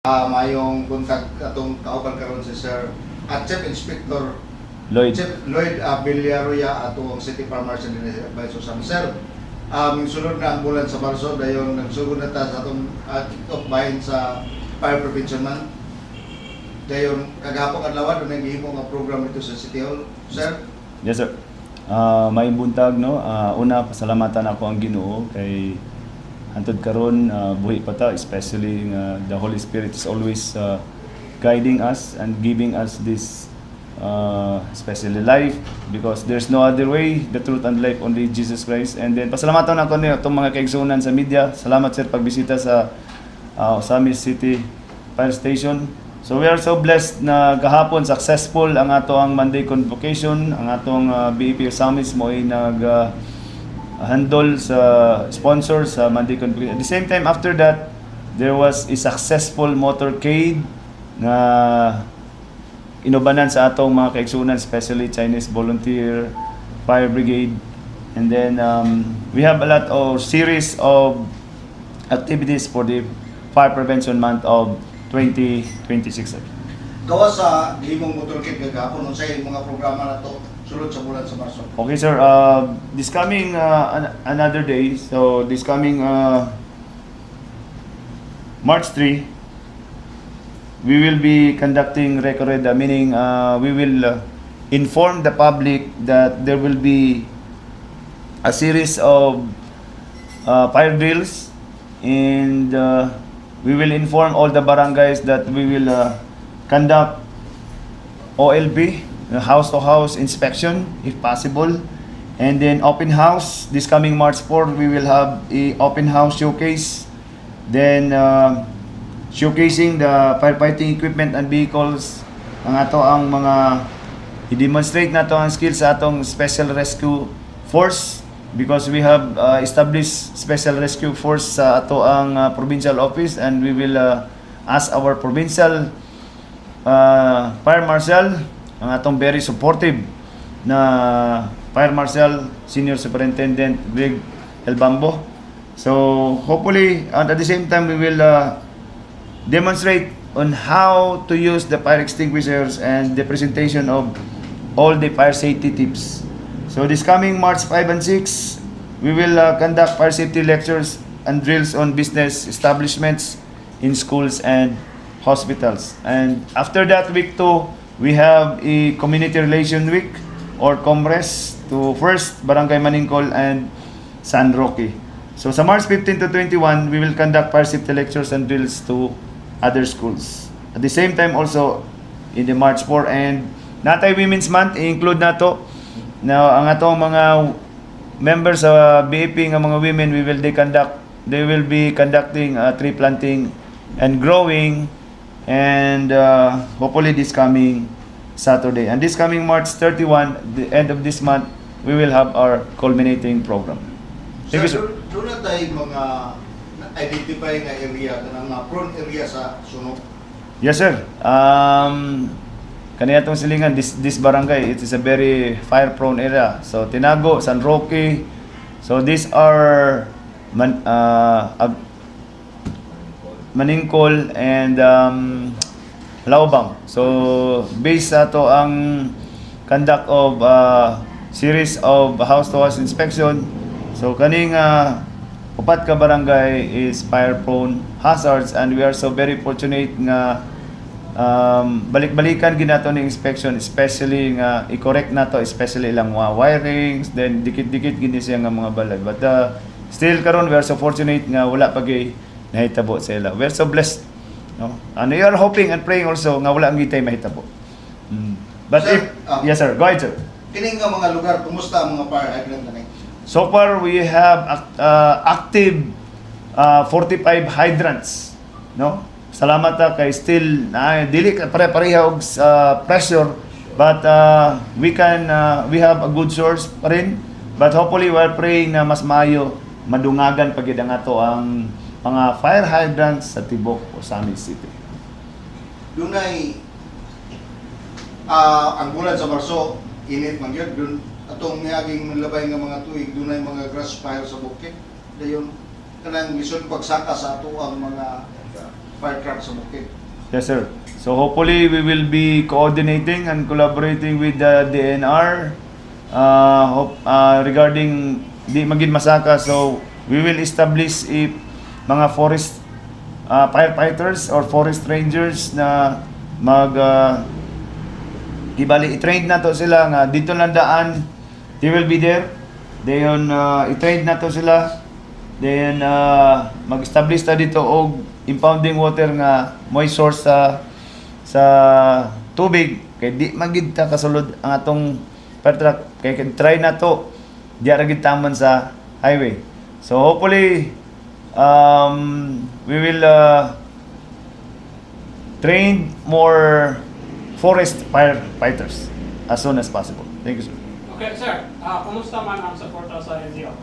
Mayong buntag atong kauban karon si Sir at Chief Inspector Lloyd. Chief Lloyd Villaroya atong City Farmers and Advisor sa Sir. Sunod na ambulance sa Marso dayon nagsugod na ta sa atong kick-off bahin sa Fire Prevention Month. Dayon kagahapon adlaw do naghimo nga program dito sa City Hall. Sir. Yes sir. May buntag no. Una pasalamatan ako ang Ginoo kay hantod karon buhi pa ta, especially the Holy Spirit is always guiding us and giving us this especially life, because there's no other way, the truth and life, only Jesus Christ. And then pasalamatan ako niyo itong mga kaigsunan sa media. Salamat sir pagbisita sa Osamis City Fire Station. So we are so blessed na gahapon successful ang atong Monday convocation. Ang atong BEP Osamis mo ay handle sa sponsor sa Monday convocation. At the same time, after that, there was a successful motorcade na inubanan sa atong mga kaigsunan, especially Chinese Volunteer Fire Brigade. And then we have a lot of series of activities for the Fire Prevention Month of 2026. Gawa sa gihimong motorcade kagahapon unsay mga programa na to sulod sa bulan sa Marso. Okay sir, this coming another day, so this coming March 3, we will be conducting recorrida, meaning we will inform the public that there will be a series of fire drills, and we will inform all the barangays that we will conduct OLP, house-to-house inspection if possible, and then open house. This coming March 4, we will have a open house showcase, then showcasing the firefighting equipment and vehicles. Ang ato ang mga i-demonstrate na to ang skills sa atong Special Rescue Force, because we have established Special Rescue Force sa ato ang provincial office, and we will ask our provincial Fire Marshal, ang atong very supportive na Fire Marshal Senior Superintendent Greg Elbambo. So hopefully, and at the same time, we will demonstrate on how to use the fire extinguishers and the presentation of all the fire safety tips. So this coming March 5 and 6, we will conduct fire safety lectures and drills on business establishments, in schools and hospitals. And after that, week 2, we have a community relation week or Comres to first Barangay Maningkol and San Roque. So sa March 15 to 21, we will conduct fire safety lectures and drills to other schools. At the same time also, in the March 4 and Natay Women's Month, i-include na to. Now, ang atong mga members sa BEP nga mga women, they will be conducting tree planting and growing, and hopefully this coming Saturday. And this coming March 31, the end of this month, we will have our culminating program. Thank you, sir. Doon na tayo mga identify nga area, kanang prone area sa sunog. Yes, sir. Kaniya itong silingan, this barangay, it is a very fire-prone area. So, Tinago, San Roque, so these are Maningkol and Laubang. So, based sa to ang conduct of series of house-to-house inspection. So, kaning upat ka barangay is fire-prone hazards, and we are so very fortunate nga balik-balikan ginato ni inspection, especially nga i-correct nato, especially ilang mga wirings, then dikit-dikit gini siya nga mga balay. But still karon we are so fortunate nga wala pa gay nahitabo sa ila. We are so blessed, no? And we are hoping and praying also nga wala ang gitay mahitabo. But Sir, if yes sir, go ahead sir. Kining nga mga lugar, kumusta ang mga fire hydrant na? So far we have active 45 hydrants, no? Salamat kay still dili pare-pareha og pressure, but we have a good source pa rin, but hopefully we're praying na mas maayo madungagan pagid ang ato ang mga fire hydrants sa tibok Osamis City. Dunay ang bulan sa Marso, init man gyud. Dun atong niaging labay nga mga tuig, dunay mga grass fire sa bukid. Dayon kanang lisod pagsaka sa ato ang mga fire truck sa bukid. Yes, sir. So hopefully we will be coordinating and collaborating with the DNR regarding di magin masaka. So we will establish mga forest firefighters or forest rangers na mag ibali i-train na to sila nga dito lang daan. They will be there. Then i-train na to sila. Then mag-establish ta dito og impounding water nga moist source sa tubig kay di magid ta kasulod ang atong fire truck kay try na to di ra gid taman sa highway. So hopefully we will train more forest firefighters as soon as possible. Thank you, sir. Okay, sir. Kumusta man ang suporta sa NGO?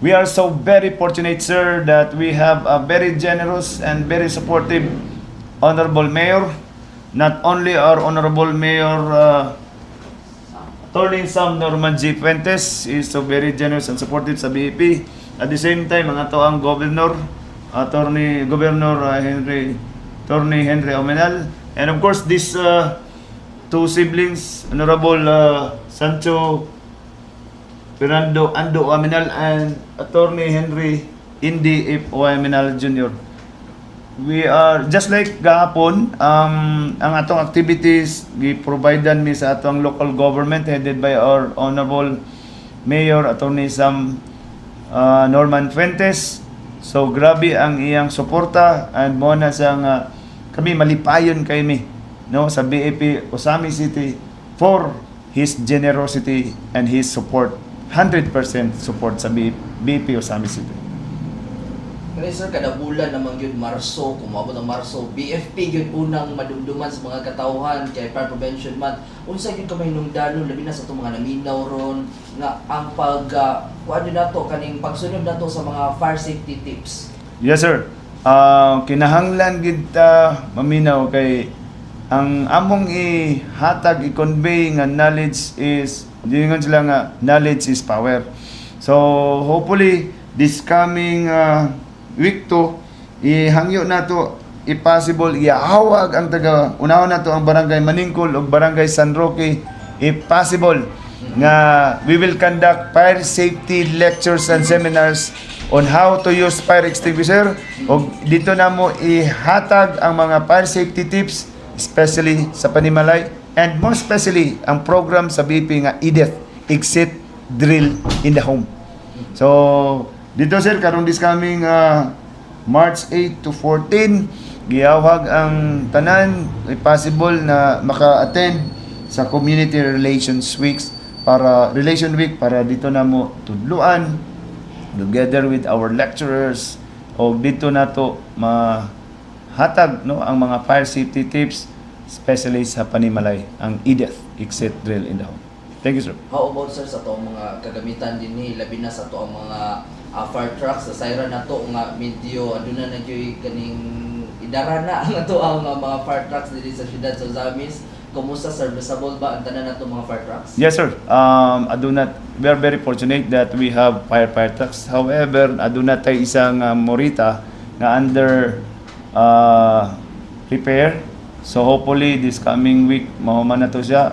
We are so very fortunate, sir, that we have a very generous and very supportive Honorable Mayor. Not only our Honorable Mayor, Attorney Sam Norman G. Fuentes is so very generous and supportive sa BEP. At the same time, ang ato ang Governor, Governor Henry Omenal. And of course, these two siblings, Honorable Sancho Fernando Ando Omenal and Attorney Henry Indy F. Omenal Jr. We are just like gahapon, ang atong activities gi-providean mi sa atong local government headed by our Honorable Mayor Attorney Sam Norman Fuentes. So grabe ang iyang suporta and mo na sang kami malipayon kay mi no sa BEP Osami City for his generosity and his support. 100% support sa BEP Osami City. Kaya sir, kada bulan naman yun, Marso, kung mabot ang Marso, BFP yun unang madumduman sa mga katauhan, kay Fire Prevention Month. Unsa yun kamay hinungdanon, labi na sa itong mga naminaw ron, nga ang kuhaan yun na to, kaning pagsunod na to sa mga fire safety tips. Yes, sir. Kinahanglan kita maminaw kay ang among ihatag, i-convey nga knowledge is dingon sila nga knowledge is power. So hopefully this coming week to ihangyo na to possible iahawag ang taga unahon na to ang barangay Maningkol ug barangay San Roque if possible nga we will conduct fire safety lectures and seminars on how to use fire extinguisher ug dito na mo ihatag ang mga fire safety tips especially sa Panimalay and more especially ang program sa BP nga EDEF, Exit Drill in the Home. So dito sir karong this coming March 8 to 14 giyawag ang tanan if possible na maka-attend sa Community Relations Week para dito na mo tudluan together with our lecturers o dito na to mahatag no ang mga fire safety tips especially sa Panimalay ang EDEF, Exit Drill in the Home. Thank you, sir. How about sir sa itong mga kagamitan din ni labi na sa itong mga fire trucks, sa siren na to nga medyo aduna na dyo'y kaning idara na ang ito ang mga fire trucks dito sa siyudad sa Zamis. Kumusta, serviceable ba ang tanan na itong mga fire trucks? Yes, sir. We are very fortunate that we have fire trucks. However, aduna tayo isang Morita na under repair. So hopefully this coming week mahuman na to siya,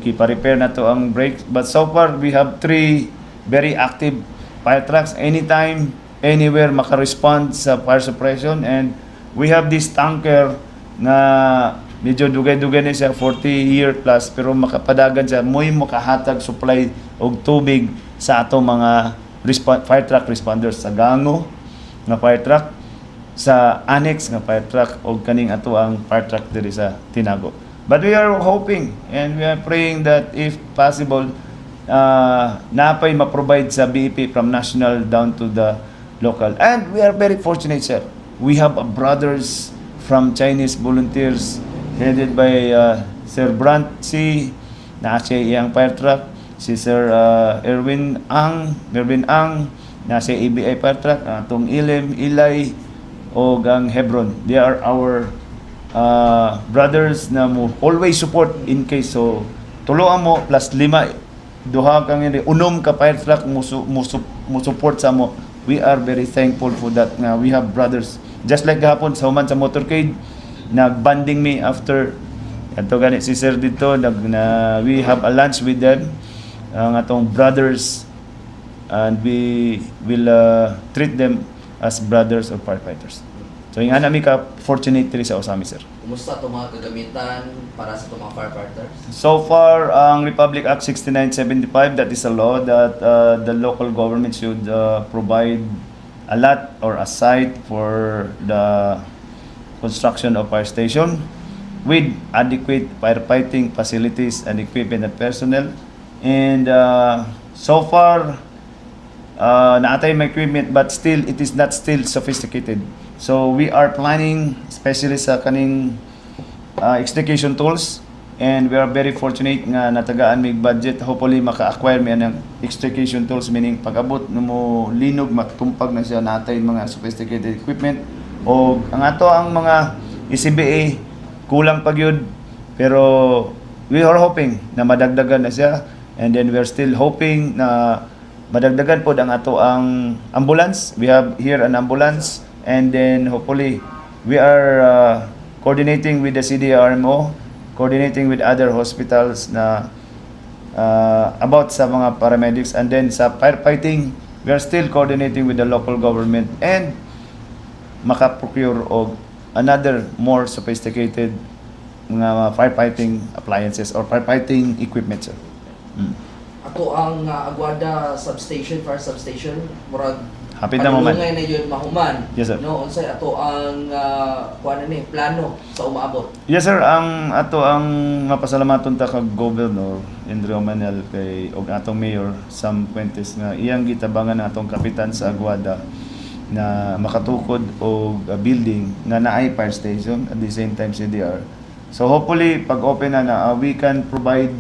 kipa-repair na to ang brakes. But so far we have 3 very active fire trucks. Anytime, anywhere maka-respond sa fire suppression, and we have this tanker na medyo dugay-dugay na siya, 40-year plus, pero makapadagan siya, muy makahatag supply og tubig sa atong mga fire truck responders sa Gango nga fire truck, sa annex nga fire truck o kaning ato ang fire truck diri sa Tinago. But we are hoping and we are praying that if possible napay ma-provide sa BEP from national down to the local. And we are very fortunate, sir. We have brothers from Chinese volunteers headed by Sir Brant C. na siya iyang fire truck, si Sir Mervin Ang na siya ABI fire truck, atong Ilay o gang Hebron. They are our brothers na mo always support in case. So tuloan mo plus 5 duha kang unom ka fire truck mo support sa mo. We are very thankful for that nga we have brothers just like gahapon sa human sa motorcade, nag-banding me after ato gani si sir dito we have a lunch with them, ang atong brothers, and we will treat them as brothers or firefighters. So yung nami ka fortunate diri sa Osami, sir. Kumusta itong mga kagamitan para sa itong mga firefighters? So far, ang Republic Act 6975, that is a law that the local government should provide a lot or a site for the construction of fire station with adequate firefighting facilities and equipment and personnel. And so far, naatay may equipment, but still it is not still sophisticated. So we are planning, especially sa kaning extrication tools, and we are very fortunate nga natagaan may budget. Hopefully maka-acquire mi ng extrication tools, meaning pag-abot mo linog matumpag na siya natay mga sophisticated equipment. O ang ato ang mga ECBA kulang pa gyud, pero we are hoping na madagdagan na siya, and then we are still hoping na madagdagan po ang ato ang ambulance. We have here an ambulance, and then hopefully we are coordinating with the CDRMO, coordinating with other hospitals na about sa mga paramedics, and then sa firefighting we are still coordinating with the local government and makaprocure og another more sophisticated mga firefighting appliances or firefighting equipment, sir. Ato ang Aguada substation, fire substation, murag Hapit na mo man. panulungay na yun mahuman. Yes, sir. No, unsay ato ang kuan ni plano sa umaabot. Yes, sir, ang ato ang mapasalamaton ta kag Governor Indrio Manel kay og atong Mayor Sam Puentes nga iyang gitabangan ang atong kapitan sa Aguada na makatukod og building nga naay fire station at the same time CDR. So hopefully pag open na we can provide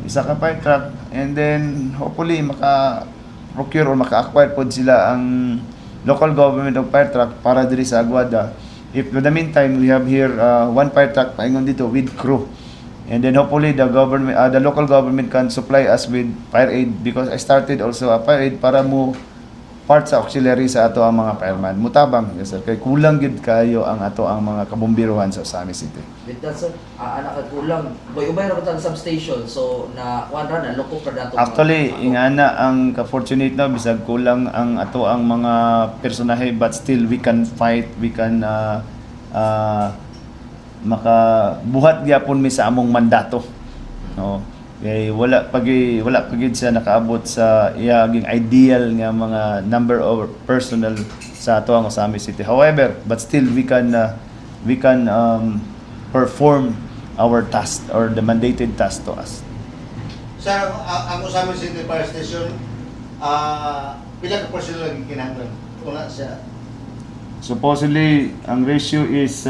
isa ka fire truck, and then hopefully maka-procure or maka-acquire po sila ang local government of fire truck para diri sa Aguada. If in the meantime we have here one fire truck paingon dito with crew, and then hopefully the government the local government can supply us with fire aid, because I started also a fire aid para mo part sa auxiliary sa ato ang mga fireman. Mutabang, yes, sir. Kay kulang gid kayo ang ato ang mga kabombiruhan sa Osami City. With that, sir, anak at kulang. Ubay ra ta substation, so na kuan ra na loko pra dato. Actually, ingana ang ka-fortunate na bisag kulang ang ato ang mga personahe, but still we can fight, we can makabuhat gyapon mi sa among mandato. No. Kay wala pagid siya nakaabot sa iyaging ideal nga mga number of personnel sa ato ang Osami City. However, but still we can perform our task or the mandated task to us. Sir, ang Osami City Fire Station, pila ka personnel lagi kinahanglan? Una siya. Supposedly, ang ratio is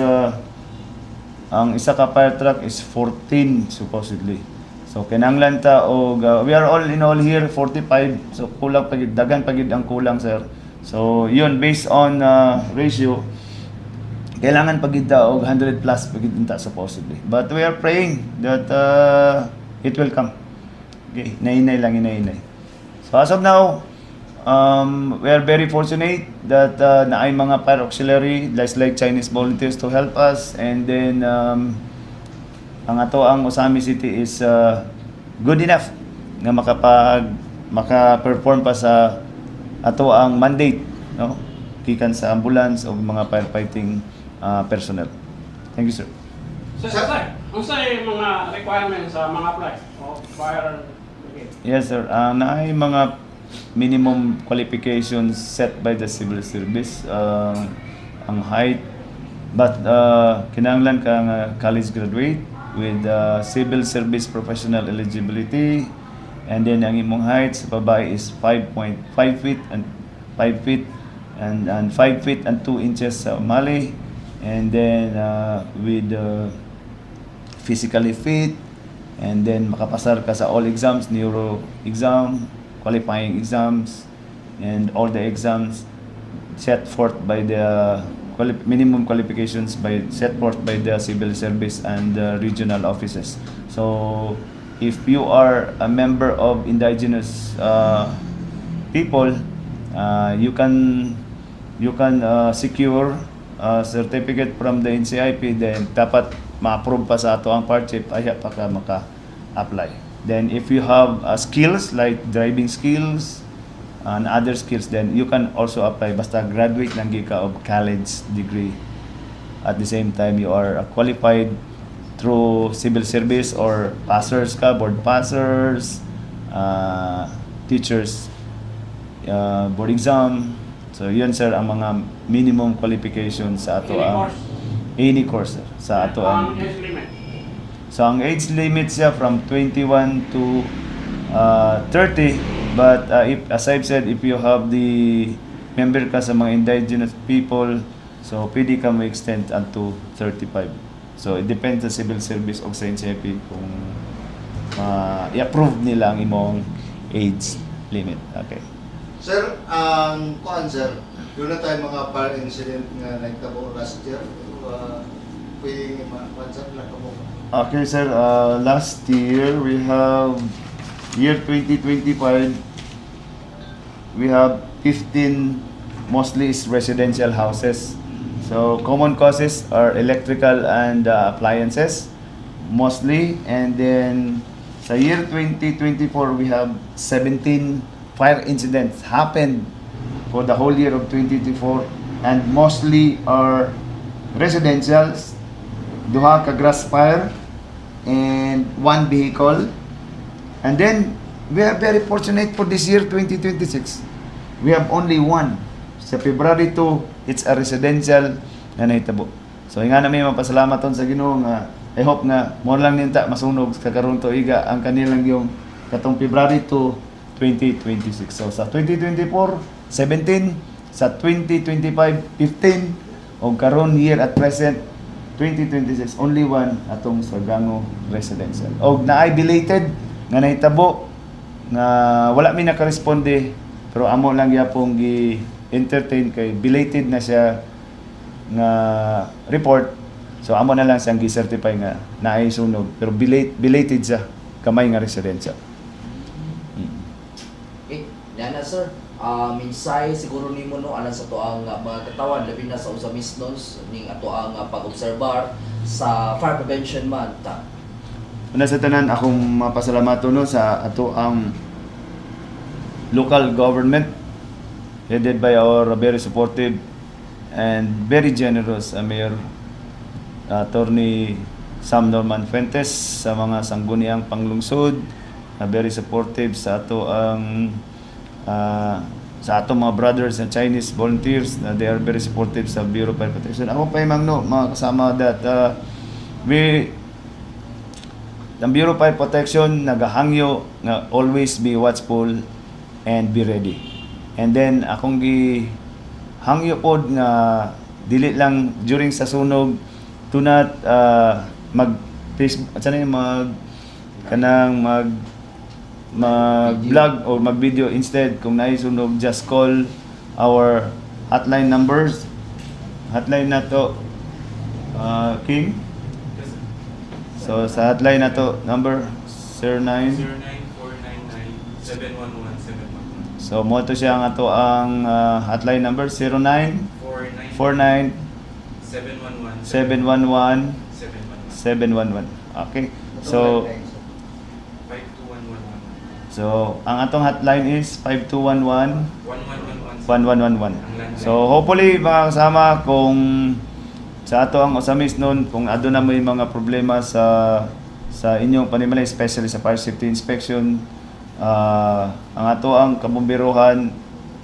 ang isa ka fire truck is 14 supposedly. So kinahanglan ta og we are all in all here 45, so kulang pagid, dagan pagid ang kulang, sir. So yun, based on ratio, kailangan pagid ta og 100 plus pagid ta supposedly. But we are praying that it will come. Okay, nainay lang, inainay. So as of now, we are very fortunate that naay mga fire auxiliary like Chinese volunteers to help us, and then ang ato ang Osami City is good enough nga maka-perform pa sa ato ang mandate, no, gikan sa ambulance o mga firefighting personnel. Thank you, sir. Sir, unsay mga requirements sa mga apply o fire brigade? Yes, sir. Naay mga minimum qualifications set by the civil service, ang height, but kinahanglan ka nga college graduate with civil service professional eligibility, and then ang imong height sa babae is 5.5 feet and 5 feet and 5 feet and 2 inches sa umali, and then with physically fit, and then makapasar ka sa all exams, neuro exam, qualifying exams, and all the exams set forth by the minimum qualifications set forth by the civil service and the regional offices. So if you are a member of indigenous people, you can you can secure a certificate from the NCIP, then dapat ma-approve pa sa ato ang partnership, aya pa ka maka-apply. Then if you have skills like driving skills and other skills, then you can also apply basta graduate lang gyud ka of college degree. At the same time, you are qualified through civil service or passers ka, board passers, teachers, board exam. So yun sir ang mga minimum qualifications sa ato Any ang course. any course sir, sa ato Ang ang. age limit. So ang age limit siya from 21 to 30, but if, as I've said, if you have the member ka sa mga indigenous people, so pwede ka ma-extend unto 35. So it depends sa civil service o sa NCIP kung i-approve nila ang imong age limit. Okay. Sir, ang kuan sir, doon na tayo mga par incident nga nagtabo last year. Pwede ma-kuan sir na kamo. Okay sir, last year we have year 2025 we have 15 mostly is residential houses. So common causes are electrical and appliances mostly, and then sa year 2024 we have 17 fire incidents happened for the whole year of 2024, and mostly are residentials, duha ka grass fire and one vehicle. And then we are very fortunate for this year 2026. We have only one. Sa February 2, it's a residential na nahitabo. So nga namin mapasalamat sa Ginoo nga I hope nga mo lang ninta masunog sa karon tuiga ang kanilang yung katong February 2 2026. So sa 2024 17, sa 2025 15, o karon year at present 2026 only one atong Sargango residential. Og naay belated nga nahitabo nga wala mi nakaresponde, pero amo lang gyapong gi-entertain kay belated na siya nga report. So amo na lang siyang gi-certify nga naay sunog, pero belated siya kamay nga residential. Okay, Nana sir, minsay siguro nimo no alang sa tuang mga katawan labi na sa usa misnos ning ato ang pag-obserbar sa fire prevention month. Una sa tanan akong mapasalamato no sa ato ang local government headed by our very supportive and very generous Mayor Attorney Sam Norman Fuentes, sa mga sangguniang panglungsod, very supportive sa ato ang sa ato mga brothers and Chinese volunteers, they are very supportive sa Bureau of Fire Protection. Ako pa imang no, mga kasama that ang Bureau of Fire Protection nagahangyo nga always be watchful and be ready. And then akong hangyo pod nga dili lang during sa sunog to not mag vlog or mag video. Instead kung naay sunog, just call our hotline numbers. Hotline na to King. So sa hotline na to number 09 09-499-711-711. So mo to siya ang ato ang hotline number 0949 711 711 Okay. So 52111. ang atong hotline is 5211 1111. 1111. So hopefully mga kasama, kung sa ato ang usamis nun, kung ado na may mga problema sa inyong panimala, especially sa fire safety inspection, ang ato ang kabomberohan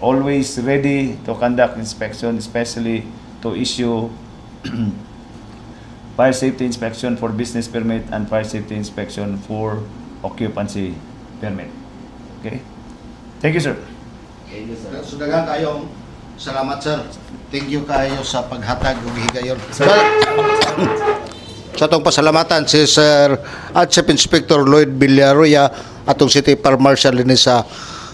always ready to conduct inspection, especially to issue fire safety inspection for business permit and fire safety inspection for occupancy permit. Okay? Thank you, sir. Thank you sir. So daghang kayong salamat sir. Thank you kayo sa paghatag ug higayon. Sa atong pasalamatan si Sir at Chief Inspector Lloyd Villaroya atong City Fire Marshal dinhi sa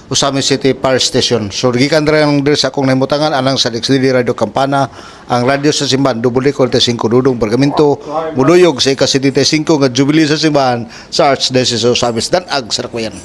Usami City Fire Station. So gikan ra ang sa akong nahimutangan anang sa Dixdili Radio Campana, ang radyo sa simbahan W45 Dudong Pergamento, muduyog sa ika-75 nga Jubilee sa simbahan sa Archdiocese of Usami, Danag, Sarakuyan.